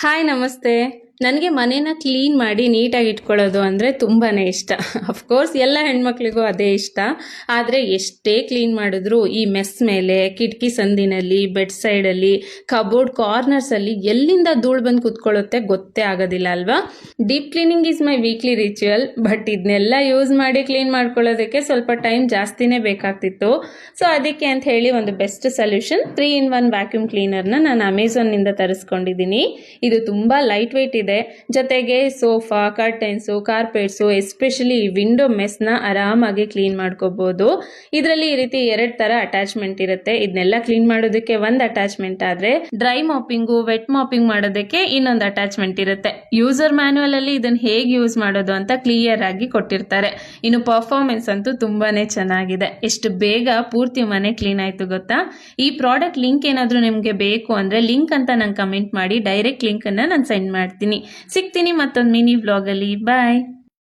Hi ನಮಸ್ತೆ. ನನಗೆ ಮನೇನ ಕ್ಲೀನ್ ಮಾಡಿ ನೀಟಾಗಿ ಇಟ್ಕೊಳ್ಳೋದು ಅಂದರೆ ತುಂಬಾ ಇಷ್ಟ. ಅಫ್ಕೋರ್ಸ್ ಎಲ್ಲ ಹೆಣ್ಮಕ್ಳಿಗೂ ಅದೇ ಇಷ್ಟ. ಆದರೆ ಎಷ್ಟೇ ಕ್ಲೀನ್ ಮಾಡಿದ್ರೂ ಈ ಮೆಸ್ ಮೇಲೆ, ಕಿಟಕಿ ಸಂದಿನಲ್ಲಿ, ಬೆಡ್ ಸೈಡಲ್ಲಿ, ಕಬೋರ್ಡ್ ಕಾರ್ನರ್ಸಲ್ಲಿ ಎಲ್ಲಿಂದ ಧೂಳು ಬಂದು ಕುತ್ಕೊಳ್ಳುತ್ತೆ ಗೊತ್ತೇ ಆಗೋದಿಲ್ಲ ಅಲ್ವಾ? Deep cleaning is my weekly ritual. But ಇದನ್ನೆಲ್ಲ ಯೂಸ್ ಮಾಡಿ ಕ್ಲೀನ್ ಮಾಡ್ಕೊಳ್ಳೋದಕ್ಕೆ ಸ್ವಲ್ಪ ಟೈಮ್ ಜಾಸ್ತಿನೇ ಬೇಕಾಗ್ತಿತ್ತು. ಸೊ ಅದಕ್ಕೆ ಅಂತ ಹೇಳಿ ಒಂದು ಬೆಸ್ಟ್ ಸೊಲ್ಯೂಷನ್ 3-in-1 ವ್ಯಾಕ್ಯೂಮ್ ಕ್ಲೀನರ್ನ ನಾನು ಅಮೆಝಾನ್ನಿಂದ ತರಿಸ್ಕೊಂಡಿದ್ದೀನಿ. ಇದು ತುಂಬ ಲೈಟ್ ವೆಯ್ಟ್ ಇದೆ. ಜೊತೆಗೆ ಸೋಫಾ, ಕರ್ಟನ್ಸು, ಕಾರ್ಪೆಟ್ಸು, ಎಸ್ಪೆಷಲಿ ವಿಂಡೋ ಮೆಸ್ನ ಆರಾಮಾಗಿ ಕ್ಲೀನ್ ಮಾಡ್ಕೋಬಹುದು. ಇದರಲ್ಲಿ ಈ ರೀತಿ 2 ತರ ಅಟ್ಯಾಚ್ಮೆಂಟ್ ಇರುತ್ತೆ. ಇದನ್ನೆಲ್ಲ ಕ್ಲೀನ್ ಮಾಡೋದಕ್ಕೆ ಒಂದು ಅಟ್ಯಾಚ್ಮೆಂಟ್ ಆದ್ರೆ, ಡ್ರೈ ಮಾಪಿಂಗು, ವೆಟ್ ಮಾಪಿಂಗ್ ಮಾಡೋದಕ್ಕೆ ಇನ್ನೊಂದು ಅಟ್ಯಾಚ್ಮೆಂಟ್ ಇರುತ್ತೆ. ಯೂಸರ್ ಮ್ಯಾನ್ಯುವಲ್ ಅಲ್ಲಿ ಇದನ್ನ ಹೇಗೆ ಯೂಸ್ ಮಾಡೋದು ಅಂತ ಕ್ಲಿಯರ್ ಆಗಿ ಕೊಟ್ಟಿರ್ತಾರೆ. ಇನ್ನು ಪರ್ಫಾರ್ಮೆನ್ಸ್ ಅಂತೂ ತುಂಬಾನೇ ಚೆನ್ನಾಗಿದೆ. ಎಷ್ಟು ಬೇಗ ಪೂರ್ತಿ ಮನೆ ಕ್ಲೀನ್ ಆಯ್ತು ಗೊತ್ತಾ? ಈ ಪ್ರಾಡಕ್ಟ್ ಲಿಂಕ್ ಏನಾದರೂ ನಿಮಗೆ ಬೇಕು ಅಂದ್ರೆ ಲಿಂಕ್ ಅಂತ ನಂಗೆ ಕಮೆಂಟ್ ಮಾಡಿ, ಡೈರೆಕ್ಟ್ ಲಿಂಕ್ ಅನ್ನ ನಾನು ಸೆಂಡ್ ಮಾಡ್ತೀನಿ. ಸಿಗ್ತೀನಿ ಮತ್ತೊಂದು ಮಿನಿ ವ್ಲಾಗ್ ಅಲ್ಲಿ. ಬಾಯ್.